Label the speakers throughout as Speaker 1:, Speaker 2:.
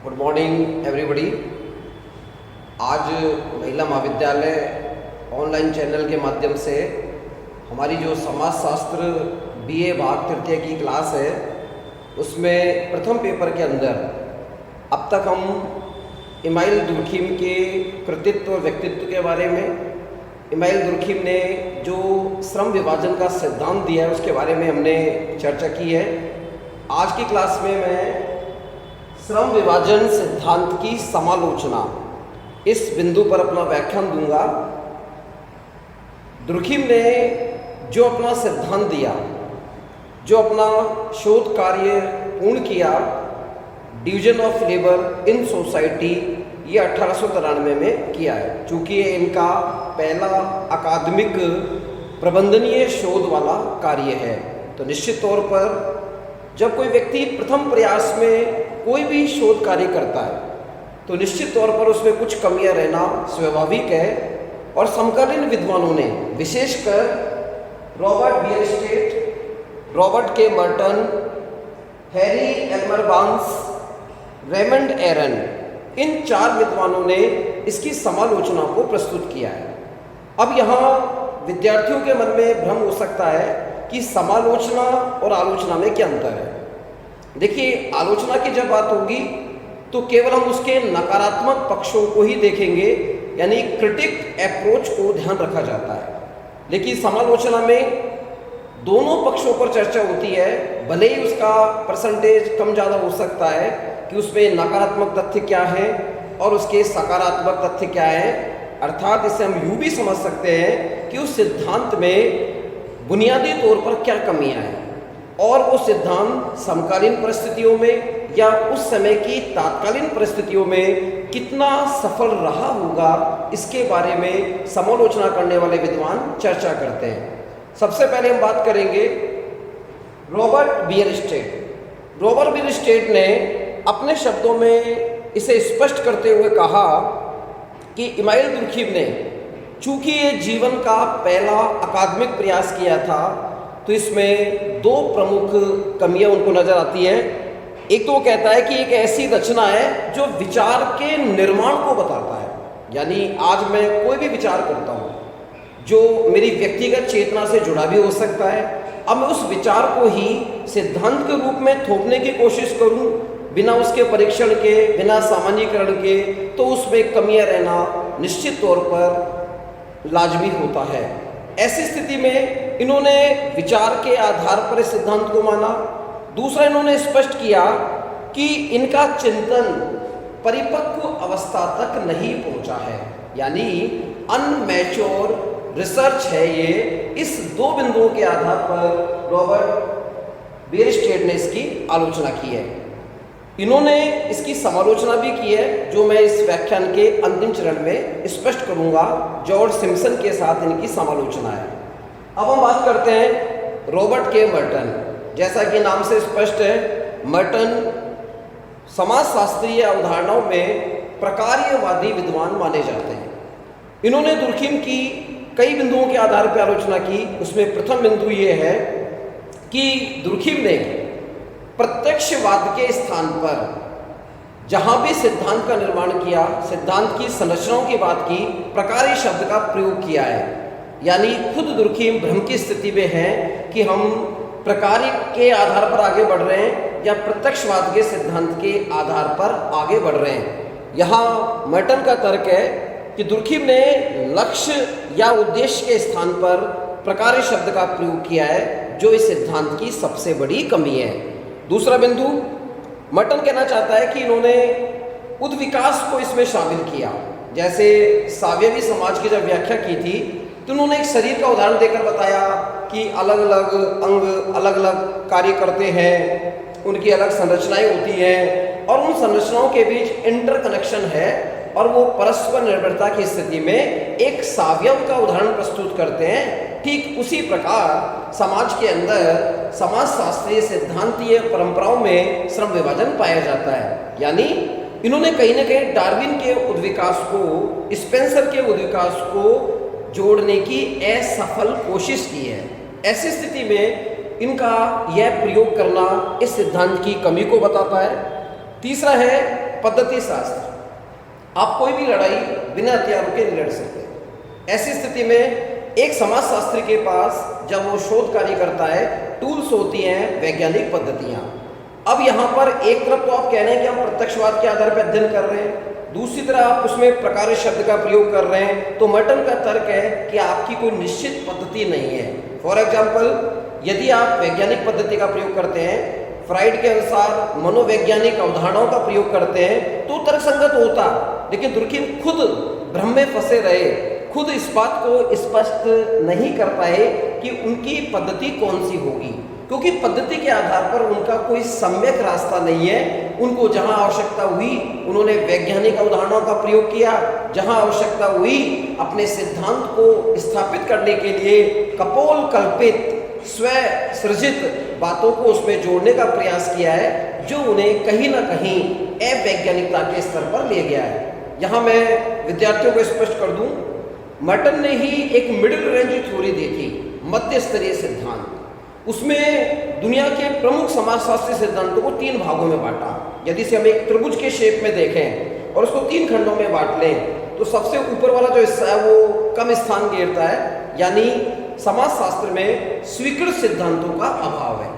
Speaker 1: Good morning everybody. आज महिला महाविद्यालय ऑनलाइन चैनल के माध्यम से हमारी जो समाजशास्त्र बीए भाग तृतीय की क्लास है उसमें प्रथम पेपर के अंदर अब तक हम इमाइल दुर्खिम के कृतित्व और व्यक्तित्व के बारे में, इमाइल दुर्खिम ने जो श्रम विभाजन का सिद्धांत दिया है उसके बारे में हमने चर्चा की है। आज की क्लास में मैं श्रम विभाजन सिद्धांत की समालोचना इस बिंदु पर अपना व्याख्यान दूंगा। दुर्खिम ने जो अपना सिद्धांत दिया, जो अपना शोध कार्य पूर्ण किया, division of labour in society, ये 1893 में किया है। चूँकि ये इनका पहला अकादमिक प्रबंधनीय शोध वाला कार्य है, तो निश्चित तौर पर जब कोई व्यक्ति प्रथम प्रयास में कोई भी शोध कार्य करता है तो निश्चित तौर पर उसमें कुछ कमियां रहना स्वाभाविक है। और समकालीन विद्वानों ने, विशेषकर Robert Bierstedt, Robert K Merton, Harry Elmer Barnes, Raymond Aron, इन 4 विद्वानों ने इसकी समालोचना को प्रस्तुत किया है। अब यहाँ विद्यार्थियों के मन में भ्रम हो सकता है कि समालोचना और आलोचना में क्या अंतर है। देखिए, आलोचना की जब बात होगी तो केवल हम उसके नकारात्मक पक्षों को ही देखेंगे, यानी क्रिटिक अप्रोच को ध्यान रखा जाता है। लेकिन समालोचना में दोनों पक्षों पर चर्चा होती है, भले ही उसका परसेंटेज कम ज़्यादा हो सकता है कि उसमें नकारात्मक तथ्य क्या है और उसके सकारात्मक तथ्य क्या है। अर्थात इसे हम यूँ भी समझ सकते हैं कि उस सिद्धांत में बुनियादी तौर पर क्या कमियां हैं और वो सिद्धांत समकालीन परिस्थितियों में या उस समय की तात्कालीन परिस्थितियों में कितना सफल रहा होगा, इसके बारे में समालोचना करने वाले विद्वान चर्चा करते हैं। सबसे पहले हम बात करेंगे रॉबर्ट बियरस्टेट। रॉबर्ट बियरस्टेट ने अपने शब्दों में इसे स्पष्ट करते हुए कहा कि इमाइल दुर्खिम ने चूँकि ये जीवन का पहला अकादमिक प्रयास किया था तो इसमें 2 प्रमुख कमियां उनको नज़र आती है। एक तो वो कहता है कि एक ऐसी रचना है जो विचार के निर्माण को बताता है, यानी आज मैं कोई भी विचार करता हूँ जो मेरी व्यक्तिगत चेतना से जुड़ा भी हो सकता है, अब मैं उस विचार को ही सिद्धांत के रूप में थोपने की कोशिश करूँ बिना उसके परीक्षण के, बिना सामान्यीकरण के, तो उसमें कमियां रहना निश्चित तौर पर लाजमी होता है। ऐसी स्थिति में इन्होंने विचार के आधार पर इस सिद्धांत को माना। दूसरा, इन्होंने स्पष्ट किया कि इनका चिंतन परिपक्व अवस्था तक नहीं पहुंचा है, यानी अनमैच्योर रिसर्च है ये। इस 2 बिंदुओं के आधार पर रॉबर्ट बियरस्टेट ने इसकी आलोचना की है। इन्होंने इसकी समालोचना भी की है, जो मैं इस व्याख्यान के अंतिम चरण में स्पष्ट करूंगा। जॉर्ज सिम्पसन के साथ इनकी समालोचना है। अब हम बात करते हैं रॉबर्ट के मर्टन। जैसा कि नाम से स्पष्ट है, मर्टन समाजशास्त्रीय अवधारणाओं में प्रकार्यवादी विद्वान माने जाते हैं। इन्होंने दुर्खिम की कई बिंदुओं के आधार पर आलोचना की। उसमें प्रथम बिंदु ये है कि दुर्खिम ने प्रत्यक्षवाद के स्थान पर जहाँ भी सिद्धांत का निर्माण किया, सिद्धांत की संरचनाओं की बात की, प्रकार्य शब्द का प्रयोग किया है। यानी खुद दुर्खिम भ्रम की स्थिति में है कि हम प्रकार्य के आधार पर आगे बढ़ रहे हैं या प्रत्यक्षवाद के सिद्धांत के आधार पर आगे बढ़ रहे हैं। यहाँ मर्टन का तर्क है कि दुर्खिम ने लक्ष्य या उद्देश्य के स्थान पर प्रकार्य शब्द का प्रयोग किया है, जो इस सिद्धांत की सबसे बड़ी कमी है। दूसरा बिंदु, मर्टन कहना चाहता है कि इन्होंने उद्विकास को इसमें शामिल किया। जैसे सावयवी समाज की जब व्याख्या की थी तो उन्होंने एक शरीर का उदाहरण देकर बताया कि अलग अलग अंग अलग अलग कार्य करते हैं, उनकी अलग संरचनाएं होती हैं और उन संरचनाओं के बीच इंटरकनेक्शन है और वो परस्पर निर्भरता की स्थिति में एक सावयव का उदाहरण प्रस्तुत करते हैं। ठीक उसी प्रकार समाज के अंदर समाजशास्त्रीय सिद्धांतीय परंपराओं में श्रम विभाजन पाया जाता है। यानी इन्होंने कहीं ना कहीं डार्विन के उद्विकास को, स्पेंसर के उद्विकास को जोड़ने की असफल कोशिश की है। ऐसी स्थिति में इनका यह प्रयोग करना इस सिद्धांत की कमी को बताता है। तीसरा है पद्धति शास्त्र। आप कोई भी लड़ाई बिना हथियारों के नहीं लड़ सकते। ऐसी स्थिति में एक समाजशास्त्री के पास जब वो शोध कार्य करता है, टूल्स होती हैं वैज्ञानिक पद्धतियाँ। अब यहाँ पर एक तरफ तो आप कह रहे हैं कि हम प्रत्यक्षवाद के आधार पर अध्ययन कर रहे हैं, दूसरी तरफ आप उसमें प्रकार्य शब्द का प्रयोग कर रहे हैं, तो मर्टन का तर्क है कि आपकी कोई निश्चित पद्धति नहीं है। फॉर एग्जाम्पल, यदि आप वैज्ञानिक पद्धति का प्रयोग करते हैं, फ्राइड के अनुसार मनोवैज्ञानिक अवधारणाओं का प्रयोग करते हैं, तो तर्कसंगत होता, लेकिन दुर्खिम खुद भ्रम में फंसे रहे, खुद इस बात को स्पष्ट नहीं कर पाए कि उनकी पद्धति कौन सी होगी, क्योंकि पद्धति के आधार पर उनका कोई सम्यक रास्ता नहीं है। उनको जहां आवश्यकता हुई उन्होंने वैज्ञानिक अवधारणाओं का प्रयोग किया, जहां आवश्यकता हुई अपने सिद्धांत को स्थापित करने के लिए कपोल कल्पित स्व सृजित बातों को उसमें जोड़ने का प्रयास किया है, जो उन्हें कहीं ना कहीं अवैज्ञानिकता के स्तर पर ले गया है। यहाँ मैं विद्यार्थियों को स्पष्ट कर दूं, मर्टन ने ही एक मिडिल रेंज थ्योरी दी थी, मध्य स्तरीय सिद्धांत। उसमें दुनिया के प्रमुख समाजशास्त्री सिद्धांतों को 3 भागों में बांटा। यदि से हम एक त्रिभुज के शेप में देखें और उसको 3 खंडों में बांट लें, तो सबसे ऊपर वाला जो हिस्सा है वो कम स्थान घेरता है, यानी समाजशास्त्र में स्वीकृत सिद्धांतों का अभाव है।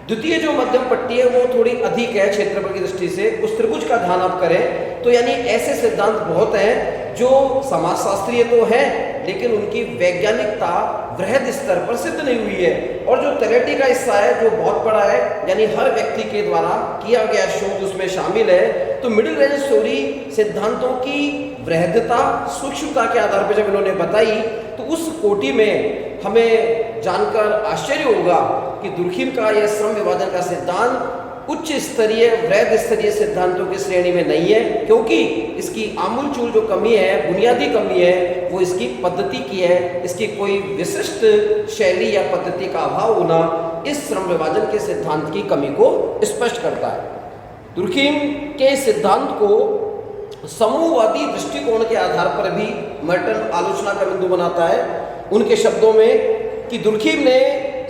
Speaker 1: द्वितीय जो मध्यम पट्टी है वो थोड़ी अधिक है क्षेत्रफल की दृष्टि से। उस त्रिभुज का ध्यान आप करें तो यानी ऐसे सिद्धांत बहुत हैं जो समाजशास्त्रीय तो है, लेकिन उनकी वैज्ञानिकता वृहद स्तर पर सिद्ध नहीं हुई है। और जो तलेटी का हिस्सा है जो बहुत बड़ा है, यानी हर व्यक्ति के द्वारा किया गया शोध उसमें शामिल है। तो मिडिल रेंज थ्योरी सिद्धांतों की वृहदता सूक्ष्मता के आधार पर जब इन्होंने बताई, तो उस कोटि में हमें जानकर आश्चर्य होगा कि दुर्खिम का यह श्रम विभाजन का सिद्धांत उच्च स्तरीय वृहद स्तरीय सिद्धांतों की श्रेणी में नहीं है, क्योंकि इसकी आमूलचूल जो कमी है, बुनियादी कमी है, वो इसकी पद्धति की है। इसकी कोई विशिष्ट शैली या पद्धति का अभाव होना इस श्रम विभाजन के सिद्धांत की कमी को स्पष्ट करता है। दुर्खिम के सिद्धांत को समूहवादी दृष्टिकोण के आधार पर भी मर्टन आलोचना का बिंदु बनाता है। उनके शब्दों में कि दुर्खिम ने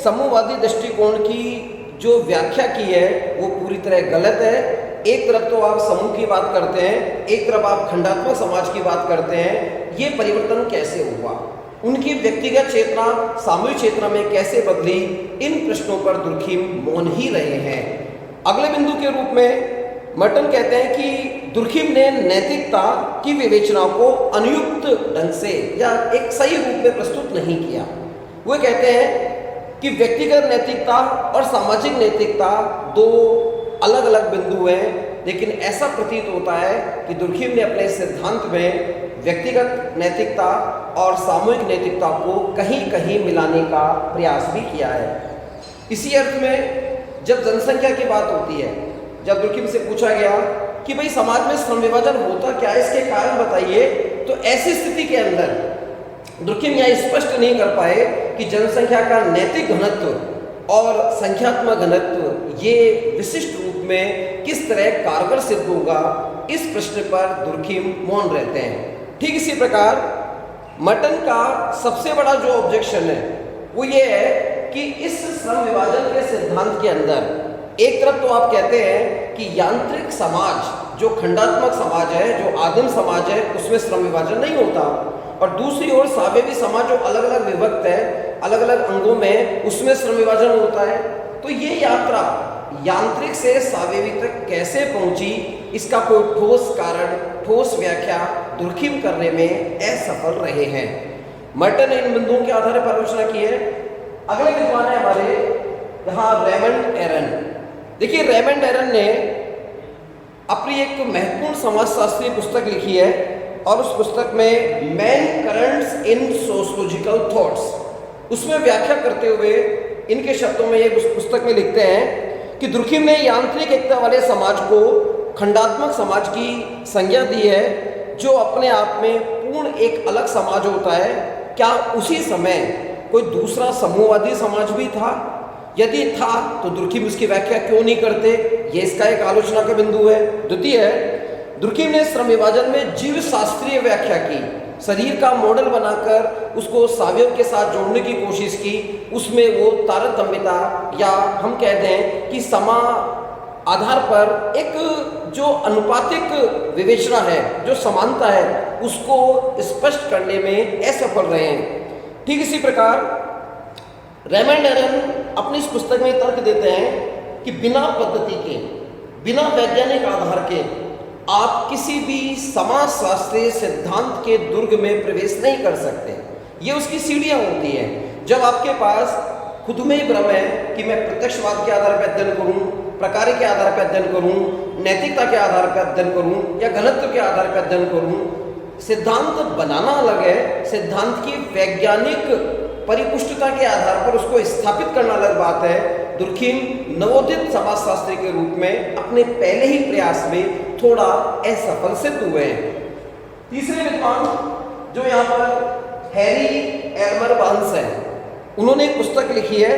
Speaker 1: समूहवादी दृष्टिकोण की जो व्याख्या की है वो पूरी तरह गलत है। एक तरफ तो आप समूह की बात करते हैं, एक तरफ आप खंडात्मक समाज की बात करते हैं। ये परिवर्तन कैसे हुआ, उनकी व्यक्तिगत चेतना सामूहिक चेतना में कैसे बदली, इन प्रश्नों पर दुर्खिम मौन ही रहे हैं। अगले बिंदु के रूप में मर्टन कहते हैं कि दुर्खिम ने नैतिकता की विवेचना को अनुयुक्त ढंग से या एक सही रूप में प्रस्तुत नहीं किया। वो कहते हैं कि व्यक्तिगत नैतिकता और सामाजिक नैतिकता 2 अलग अलग बिंदु हैं, लेकिन ऐसा प्रतीत होता है कि दुर्खिम ने अपने सिद्धांत में व्यक्तिगत नैतिकता और सामूहिक नैतिकता को कहीं कहीं मिलाने का प्रयास भी किया है। इसी अर्थ में जब जनसंख्या की बात होती है, जब दुर्खिम से पूछा गया कि भाई समाज में श्रम विभाजन होता क्या, इसके कारण बताइए, तो ऐसी स्थिति के अंदर दुर्खिम यह स्पष्ट नहीं कर पाए कि जनसंख्या का नैतिक घनत्व और संख्यात्मक घनत्व ये विशिष्ट रूप में किस तरह कारगर सिद्ध होगा। इस प्रश्न पर दुर्खिम मौन रहते हैं। ठीक इसी प्रकार मर्टन का सबसे बड़ा जो ऑब्जेक्शन है वो ये है कि इस श्रम विभाजन के सिद्धांत के अंदर एक तरफ तो आप कहते हैं कि यांत्रिक समाज, जो खंडात्मक समाज है, जो आदिम समाज है, उसमें श्रम विभाजन नहीं होता, और दूसरी ओर सावयवी समाज जो अलग अलग विभक्त है, अलग अलग अंगों में, उसमें श्रम विभाजन होता है। तो ये यात्रा यांत्रिक से सावयवी तक कैसे पहुंची, इसका कोई ठोस कारण, ठोस व्याख्या दुर्खिम करने में असफल रहे हैं। मर्टन ने इन बिंदुओं के आधार पर आलोचना की है। अगले विद्वान है हमारे यहाँ रेमंड एरन। देखिए, रेमंड एरन ने अपनी एक महत्वपूर्ण समाजशास्त्रीय पुस्तक लिखी है, और उस पुस्तक में man currents in sociological thoughts, उसमें व्याख्या करते हुए इनके शब्दों में ये उस पुस्तक में लिखते हैं कि दुर्खिम ने यांत्रिक एकता वाले समाज को खंडात्मक समाज की संज्ञा दी है, जो अपने आप में पूर्ण एक अलग समाज होता है। क्या उसी समय कोई दूसरा समूहवादी समाज भी था? यदि था तो दुर्खिम इसकी व्याख्या क्यों नहीं करते? ये इसका एक आलोचना का बिंदु है। द्वितीय, दुर्खिम ने श्रम विभाजन में जीव शास्त्रीय व्याख्या की, शरीर का मॉडल बनाकर उसको सावयव के साथ जोड़ने की कोशिश की। उसमें वो तारतम्यता, या हम कहते हैं कि आधार पर एक जो अनुपातिक विवेचना है, जो समानता है, उसको स्पष्ट करने में असफल रहे हैं। ठीक इसी प्रकार रेमंड एरन अपनी इस पुस्तक में तर्क देते हैं कि बिना पद्धति के, बिना वैज्ञानिक आधार के आप किसी भी समाजशास्त्रीय सिद्धांत के दुर्ग में प्रवेश नहीं कर सकते। ये उसकी सीढ़ियाँ होती हैं। जब आपके पास खुद में ही भ्रम है कि मैं प्रत्यक्षवाद के आधार पर अध्ययन करूं, प्रकार के आधार पर अध्ययन करूं, नैतिकता के आधार पर अध्ययन करूं या घनत्व के आधार पर अध्ययन करूं, सिद्धांत बनाना अलग है, सिद्धांत की वैज्ञानिक परिपुष्टता के आधार पर उसको स्थापित करना अलग बात है। दुर्खिम नवोदित समाजशास्त्री के रूप में अपने पहले ही प्रयास में थोड़ा असफल सिद्ध हुए हैं। तीसरे विद्वान जो यहाँ पर हैरी एल्मर बार्न्स है, उन्होंने एक पुस्तक लिखी है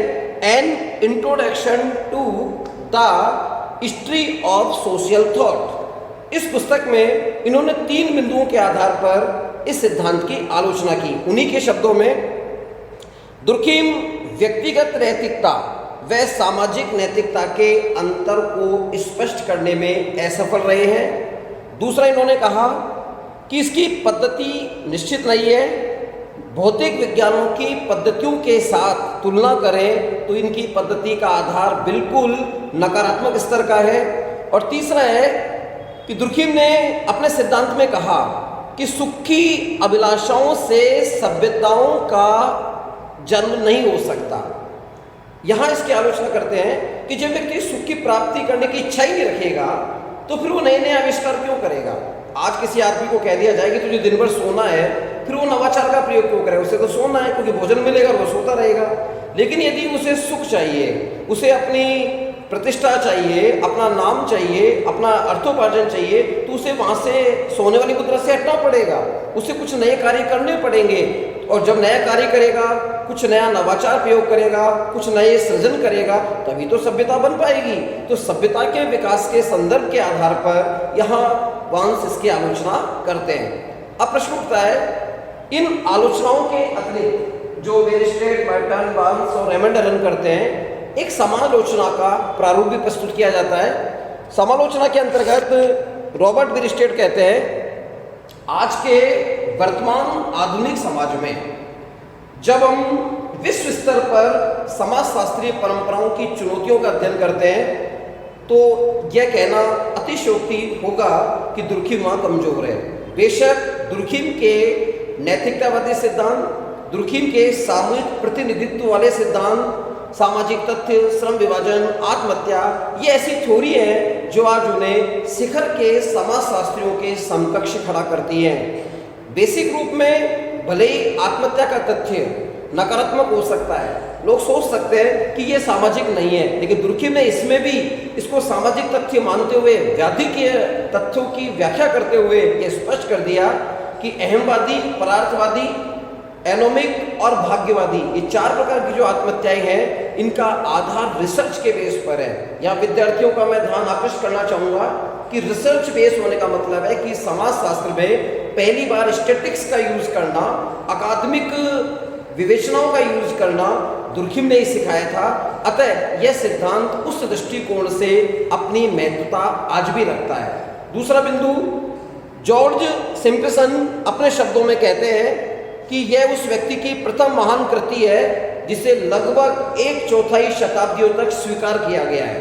Speaker 1: an introduction to the history of social thought. इस पुस्तक में इन्होंने 3 बिंदुओं के आधार पर इस सिद्धांत की आलोचना की। उन्हीं के शब्दों में दुर्खिम व्यक्तिगत नैतिकता व सामाजिक नैतिकता के अंतर को स्पष्ट करने में असफल रहे हैं। दूसरा, इन्होंने कहा कि इसकी पद्धति निश्चित नहीं है। भौतिक विज्ञानों की पद्धतियों के साथ तुलना करें तो इनकी पद्धति का आधार बिल्कुल नकारात्मक स्तर का है। और तीसरा है कि दुर्खिम ने अपने सिद्धांत में कहा कि सुख की अभिलाषाओं से सभ्यताओं का जन्म नहीं हो सकता। यहाँ इसकी आलोचना करते हैं कि जब व्यक्ति सुख की प्राप्ति करने की इच्छा ही नहीं रखेगा तो फिर वो नए नए आविष्कार क्यों करेगा। आज किसी आदमी को कह दिया जाए कि तुझे दिन भर सोना है, फिर वो नवाचार का प्रयोग क्यों करेगा। उसे तो सोना है क्योंकि भोजन मिलेगा और वो सोता रहेगा। लेकिन यदि उसे सुख चाहिए, उसे अपनी प्रतिष्ठा चाहिए, अपना नाम चाहिए, अपना अर्थोपार्जन चाहिए, तो उसे वहाँ से सोने वाली मुद्रा से हटना पड़ेगा। उसे कुछ नए कार्य करने पड़ेंगे। और जब नया कार्य करेगा, कुछ नया नवाचार प्रयोग करेगा, कुछ नए सृजन करेगा, तभी तो सभ्यता बन पाएगी। तो सभ्यता के विकास के संदर्भ के आधार पर यहाँ बार्न्स इसकी आलोचना करते हैं। अब प्रश्न उठता है, इन आलोचनाओं के अतिरिक्त जो वेरिस्टेड, बर्टन, बार्न्स और रेमंड एरन करते हैं, एक समालोचना का प्रारूप भी प्रस्तुत किया जाता है। समालोचना के अंतर्गत रॉबर्ट वेरिस्टेड कहते हैं, आज के वर्तमान आधुनिक समाज में जब हम विश्व स्तर पर समाजशास्त्रीय परंपराओं की चुनौतियों का अध्ययन करते हैं तो यह कहना अतिशयोक्ति होगा कि दुर्खिम वहाँ कमजोर है। बेशक दुर्खिम के नैतिकतावादी सिद्धांत, दुर्खिम के सामूहिक प्रतिनिधित्व वाले सिद्धांत, सामाजिक तथ्य, श्रम विभाजन, आत्महत्या, ये ऐसी थ्योरी है जो आज उन्हें शिखर के समाजशास्त्रियों के समकक्ष खड़ा करती है। बेसिक रूप में भले ही आत्महत्या का तथ्य नकारात्मक हो सकता है, लोग सोच सकते हैं कि ये सामाजिक नहीं है, लेकिन दुर्खिम ने इसमें भी इसको सामाजिक तथ्य मानते हुए व्याधि के तथ्यों की व्याख्या करते हुए ये स्पष्ट कर दिया कि अहमवादी, परार्थवादी, एनोमिक और भाग्यवादी, ये 4 प्रकार की जो आत्महत्याएं हैं, इनका आधार रिसर्च के बेस पर है। यहाँ विद्यार्थियों का मैं ध्यान आकृष्ट करना चाहूँगा कि रिसर्च बेस होने का मतलब है कि समाजशास्त्र में पहली बार स्टैटिक्स का यूज करना, अकादमिक विवेचनाओं का यूज करना दुर्खिम ने ही सिखाया था। अतः यह सिद्धांत उस दृष्टिकोण से अपनी महत्वता आज भी रखता है। दूसरा बिंदु, जॉर्ज सिम्पसन अपने शब्दों में कहते हैं कि यह उस व्यक्ति की प्रथम महान कृति है जिसे लगभग 1/4 शताब्दियों तक स्वीकार किया गया है।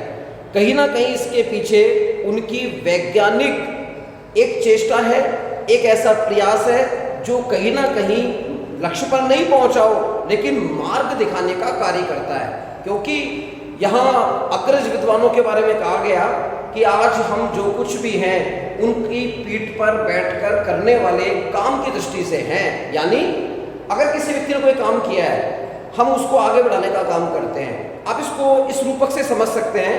Speaker 1: कहीं ना कहीं इसके पीछे उनकी वैज्ञानिक एक चेष्टा है, एक ऐसा प्रयास है जो कहीं ना कहीं लक्ष्य पर नहीं पहुंचा हो लेकिन मार्ग दिखाने का कार्य करता है। क्योंकि यहाँ अग्रज विद्वानों के बारे में कहा गया कि आज हम जो कुछ भी हैं उनकी पीठ पर बैठकर करने वाले काम की दृष्टि से हैं। यानी अगर किसी व्यक्ति ने कोई काम किया है, हम उसको आगे बढ़ाने का काम करते हैं। आप इसको इस रूपक से समझ सकते हैं।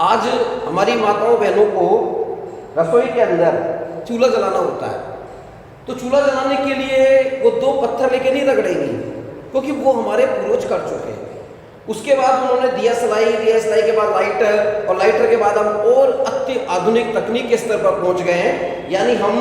Speaker 1: आज हमारी माताओं बहनों को रसोई के अंदर चूल्हा जलाना होता है, तो चूल्हा जलाने के लिए वो 2 पत्थर लेके नहीं रगड़ेंगी, क्योंकि वो हमारे पूर्वज कर चुके हैं। उसके बाद उन्होंने दिया सलाई के बाद लाइटर, और लाइटर के बाद हम और अति आधुनिक तकनीक के स्तर पर पहुंच गए हैं। यानी हम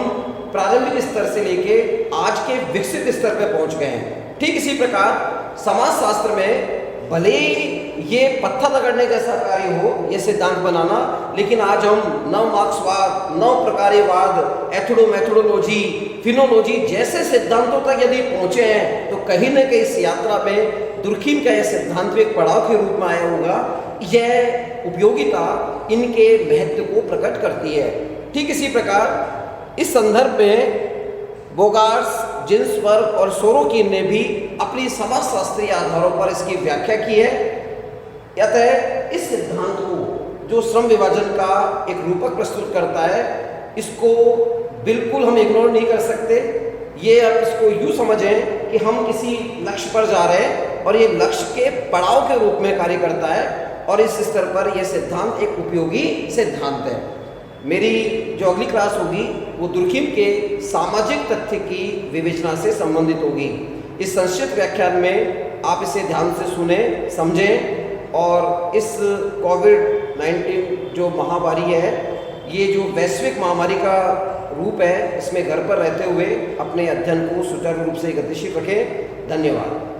Speaker 1: प्रारंभिक स्तर से लेके आज के विकसित स्तर पर पहुंच गए हैं। ठीक इसी प्रकार समाजशास्त्र में भले ही ये पत्थर रगड़ने जैसा कार्य हो, ये सिद्धांत बनाना। लेकिन आज हम नव मार्क्सवाद, नव प्रकार्यवाद, एथोडोमेथोडोलॉजी, फिनोलॉजी जैसे सिद्धांतों तक यदि पहुंचे हैं, तो कहीं न कहीं इस यात्रा में दुर्खिम का यह सिद्धांत एक पड़ाव के रूप में आया होगा। यह उपयोगिता इनके महत्व को प्रकट करती है। ठीक इसी प्रकार इस संदर्भ में बोगार्स, जिन्सबर्ग और सोरोकिन ने भी अपनी समाजशास्त्रीय आधारों पर इसकी व्याख्या की है। अतः इस सिद्धांत को जो श्रम विभाजन का एक रूपक प्रस्तुत करता है, इसको बिल्कुल हम इग्नोर नहीं कर सकते। ये आप इसको यूँ समझें कि हम किसी लक्ष्य पर जा रहे हैं और ये लक्ष्य के पड़ाव के रूप में कार्य करता है, और इस स्तर पर यह सिद्धांत एक उपयोगी सिद्धांत है। मेरी जो अगली क्लास होगी वो दुर्खिम के सामाजिक तथ्य की विवेचना से संबंधित होगी। इस संक्षिप्त व्याख्यान में आप इसे ध्यान से सुने, समझें और इस कोविड-19 जो महामारी है, ये जो वैश्विक महामारी का रूप है, इसमें घर पर रहते हुए अपने अध्ययन को सुचारू रूप से गतिशील रखें। धन्यवाद।